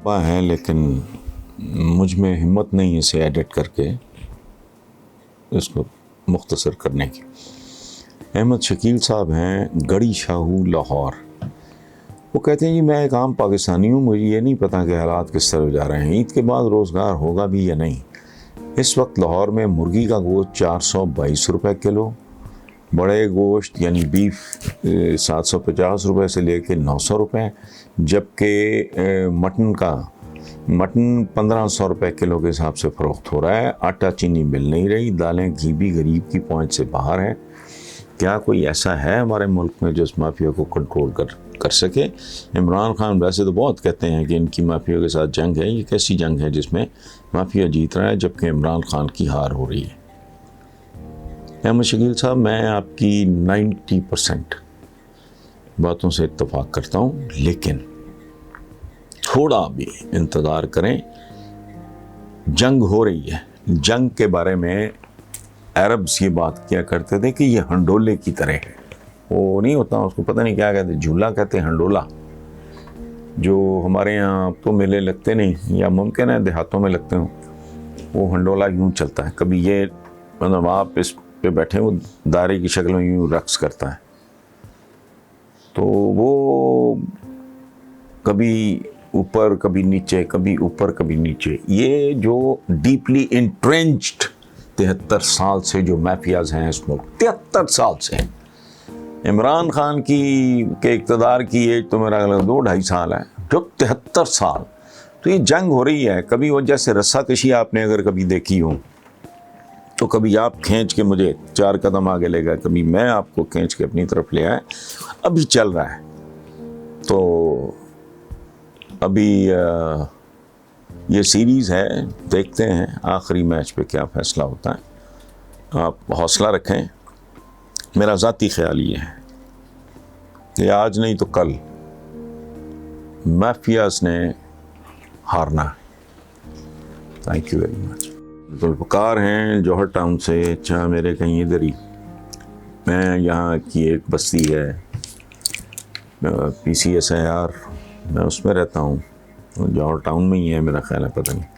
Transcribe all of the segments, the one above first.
ہے لیکن مجھ میں ہمت نہیں ہے اسے ایڈٹ کر کے اس کو مختصر کرنے کی۔ احمد شکیل صاحب ہیں گڑی شاہو لاہور۔ وہ کہتے ہیں جی میں ایک عام پاکستانی ہوں، مجھے یہ نہیں پتا کہ حالات کس طرح جا رہے ہیں، عید کے بعد روزگار ہوگا بھی یا نہیں۔ اس وقت لاہور میں مرغی کا گوشت 422 روپے کلو، بڑے گوشت یعنی بیف 750 روپے سے لے کے 900 روپے، جبکہ مٹن 1500 روپے کلو کے حساب سے فروخت ہو رہا ہے۔ آٹا چینی مل نہیں رہی، دالیں گھی بھی غریب کی پہنچ سے باہر ہے۔ کیا کوئی ایسا ہے ہمارے ملک میں جو اس مافیا کو کنٹرول کر سکے؟ عمران خان ویسے تو بہت کہتے ہیں کہ ان کی مافیا کے ساتھ جنگ ہے، یہ کیسی جنگ ہے جس میں مافیا جیت رہا ہے جبکہ عمران خان کی ہار ہو رہی ہے؟ احمد شکیل صاحب، میں آپ کی 90% باتوں سے اتفاق کرتا ہوں، لیکن تھوڑا بھی انتظار کریں۔ جنگ ہو رہی ہے، جنگ کے بارے میں عربز یہ بات کیا کرتے تھے کہ یہ ہنڈولے کی طرح ہے۔ وہ نہیں ہوتا، اس کو پتہ نہیں کیا کہتے، جھولا کہتے ہیں، ہنڈولا، جو ہمارے یہاں اب تو میلے لگتے نہیں، یا ممکن ہے دیہاتوں میں لگتے ہوں۔ وہ ہنڈولا یوں چلتا ہے، کبھی یہ مطلب آپ اس پہ بیٹھے وہ دائرے کی شکل میں یوں رقص کرتا ہے، تو وہ کبھی اوپر کبھی نیچے، کبھی اوپر کبھی نیچے۔ یہ جو ڈیپلی انٹرینچڈ 73 سال سے جو مافیاز ہیں اس ملک، 73 سال سے، عمران خان کے اقتدار کی ایج تو میرا 2-2.5 سال ہے، جو 73 سال، تو یہ جنگ ہو رہی ہے۔ کبھی وہ جیسے رسہ کشی آپ نے اگر کبھی دیکھی ہو تو کبھی آپ کھینچ کے مجھے 4 قدم آگے لے گئے، کبھی میں آپ کو کھینچ کے اپنی طرف لے آئے، ابھی چل رہا ہے۔ تو ابھی یہ سیریز ہے، دیکھتے ہیں آخری میچ پہ کیا فیصلہ ہوتا ہے۔ آپ حوصلہ رکھیں، میرا ذاتی خیال یہ ہے کہ آج نہیں تو کل مافیاز نے ہارنا۔ Thank you very much. Zulfiqar ہیں جوہر ٹاؤن سے، اچھا میرے کہیں ادھر ہی، میں یہاں کی ایک بستی ہے PCS ہے یار، میں اس میں رہتا ہوں، جوہر ٹاؤن میں ہی ہے میرا خیال ہے، پتہ نہیں۔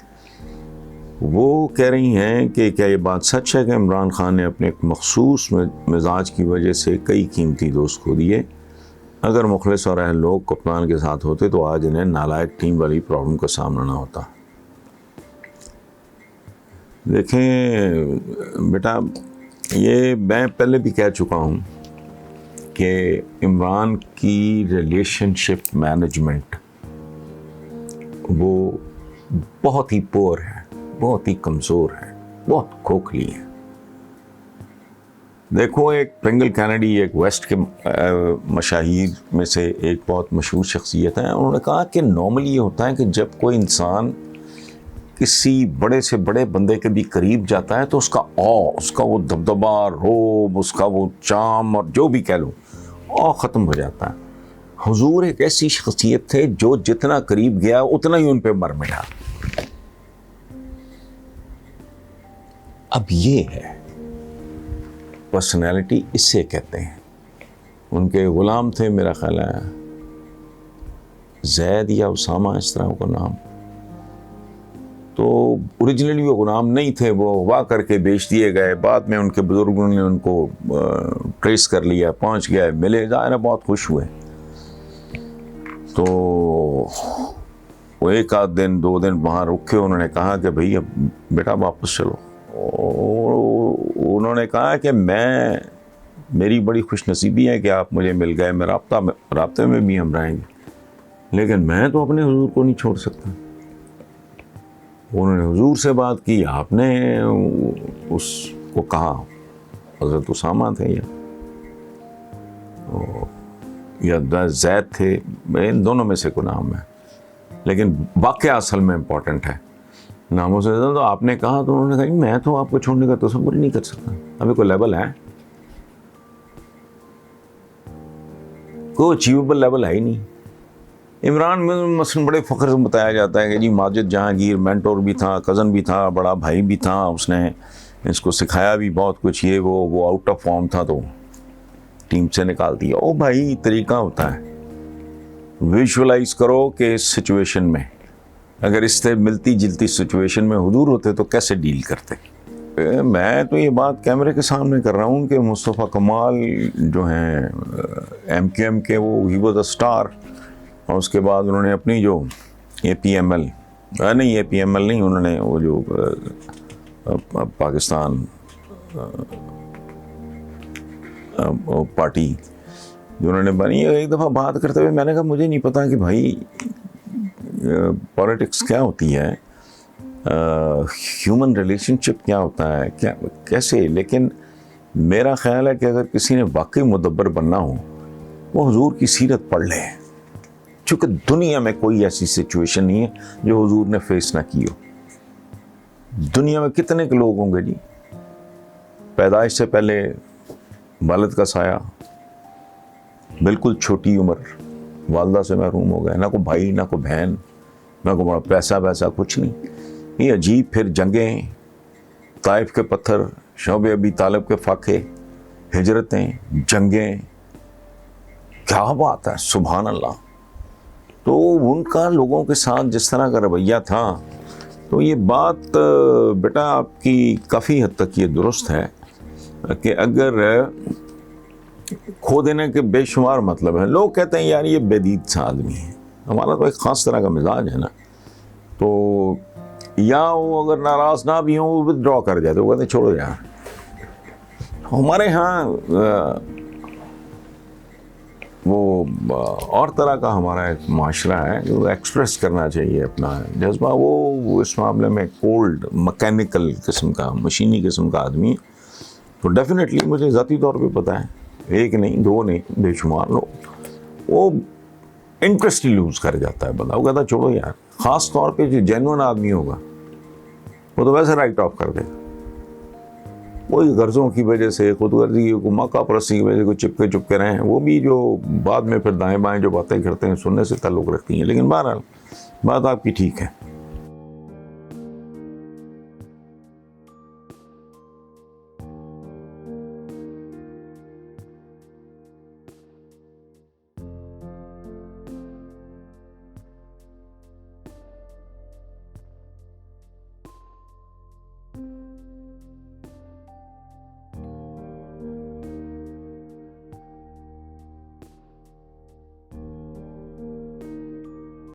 وہ کہہ رہی ہیں کہ کیا یہ بات سچ ہے کہ عمران خان نے اپنے ایک مخصوص مزاج کی وجہ سے کئی قیمتی دوست کھو دیے؟ اگر مخلص اور اہل لوگ کپتان کے ساتھ ہوتے تو آج انہیں نالائق ٹیم والی پرابلم کا سامنا نہ ہوتا۔ دیکھیں بیٹا، یہ میں پہلے بھی کہہ چکا ہوں کہ عمران کی ریلیشن شپ مینجمنٹ وہ بہت ہی پور ہے، بہت ہی کمزور ہے، بہت کھوکھلی ہے۔ دیکھو، ایک پرنگل کینیڈی، ایک ویسٹ کے مشاہیر میں سے ایک بہت مشہور شخصیت ہے، انہوں نے کہا کہ نارملی یہ ہوتا ہے کہ جب کوئی انسان کسی بڑے سے بڑے بندے کے بھی قریب جاتا ہے تو اس کا اس کا وہ دبدبا، روب، اس کا وہ چام اور جو بھی کہہ لو، ختم ہو جاتا ہے۔ حضور ایک ایسی شخصیت تھے جو جتنا قریب گیا اتنا ہی ان پہ مر مٹا۔ اب یہ ہے پرسنالٹی، اس سے کہتے ہیں۔ ان کے غلام تھے میرا خیال ہے زید یا اسامہ، اس طرح کا نام، تو اوریجنلی وہ غلام نہیں تھے، وہ اغوا کر کے بیچ دیے گئے، بعد میں ان کے بزرگوں نے ان کو ٹریس کر لیا، پہنچ گئے، ملے، ظاہر ہے بہت خوش ہوئے۔ تو وہ 1 دن 2 دن وہاں رکے، انہوں نے کہا کہ بھئی اب بیٹا واپس چلو۔ انہوں نے کہا کہ میری بڑی خوش نصیبی ہے کہ آپ مجھے مل گئے، میں رابطے میں بھی ہم رہیں گے، لیکن میں تو اپنے حضور کو نہیں چھوڑ سکتا۔ انہوں نے حضور سے بات کی، آپ نے اس کو کہا، حضرت اسامہ تھے یا زید تھے، ان دونوں میں سے کوئی نام ہے، لیکن واقعہ اصل میں امپورٹنٹ ہے ناموں سے زیادہ۔ تو آپ نے کہا، تو انہوں نے کہا میں تو آپ کو چھوڑنے کا تصور ہی نہیں کر سکتا، ابھی کوئی لیول ہے، کوئی اچیویبل لیول ہے ہی نہیں۔ عمران میں مثلاً بڑے فخر سے بتایا جاتا ہے کہ جی ماجد جہانگیر مینٹور بھی تھا، کزن بھی تھا، بڑا بھائی بھی تھا، اس نے اس کو سکھایا بھی بہت کچھ، یہ وہ آؤٹ آف فارم تھا تو ٹیم سے نکال دیا۔ او بھائی، طریقہ ہوتا ہے، ویژولائز کرو کہ اس سچویشن میں اگر اس سے ملتی جلتی سچویشن میں حضور ہوتے تو کیسے ڈیل کرتے؟ میں تو یہ بات کیمرے کے سامنے کر رہا ہوں کہ مصطفیٰ کمال جو ہیں ایم کیو ایم کے، وہ ہی واز اے اسٹار، اور اس کے بعد انہوں نے اپنی جو اے پی ایم ایل نہیں، اے پی ایم ایل نہیں، انہوں نے وہ جو پاکستان پارٹی جو انہوں نے بنی، ایک دفعہ بات کرتے ہوئے میں نے کہا مجھے نہیں پتا کہ بھائی پولیٹکس کیا ہوتی ہے، ہیومن ریلیشن شپ کیا ہوتا ہے، کیا کیسے، لیکن میرا خیال ہے کہ اگر کسی نے واقعی مدبر بننا ہو وہ حضور کی سیرت پڑھ لے، چونکہ دنیا میں کوئی ایسی سچویشن نہیں ہے جو حضور نے فیس نہ کی ہو۔ دنیا میں کتنے کے لوگ ہوں گے جی، پیدائش سے پہلے والد کا سایہ، بالکل چھوٹی عمر والدہ سے محروم ہو گئے، نہ کوئی بھائی نہ کوئی بہن نہ کوئی بڑا پیسہ ویسا کچھ نہیں، یہ عجیب، پھر جنگیں، طائف کے پتھر، شعب ابی طالب کے فاقے، ہجرتیں، جنگیں، کیا بات ہے، سبحان اللہ۔ تو ان کا لوگوں کے ساتھ جس طرح کا رویہ تھا، تو یہ بات بیٹا آپ کی کافی حد تک یہ درست ہے کہ اگر کھو دینے کے بے شمار مطلب ہیں۔ لوگ کہتے ہیں یار یہ بے دید سا آدمی ہے، ہمارا تو ایک خاص طرح کا مزاج ہے نا، تو یا وہ اگر ناراض نہ بھی ہوں وہ ود ڈرا کر جاتے، وہ کہتے ہیں چھوڑو یار۔ ہمارے ہاں وہ اور طرح کا ہمارا ایک معاشرہ ہے جو ایکسپریس کرنا چاہیے اپنا جذبہ، وہ اس معاملے میں کولڈ مکینیکل قسم کا، مشینی قسم کا آدمی ہے۔ تو ڈیفینیٹلی مجھے ذاتی طور پہ پتہ ہے، ایک نہیں دو نہیں بے شمار لوگ، وہ انٹرسٹ ہی لوز کر جاتا ہے بندہ، وہ کہتا ہے چھوڑو یار۔ خاص طور پہ جو جینون آدمی ہوگا وہ تو ویسے رائٹ آف کر دے گا، وہی غرضوں کی وجہ سے، خود غرضی کو موقع پرستی کی وجہ سے کوئی چپکے رہیں، وہ بھی جو بعد میں پھر دائیں بائیں جو باتیں کرتے ہیں سننے سے تعلق رکھتی ہیں، لیکن بہرحال بات آپ کی ٹھیک ہے۔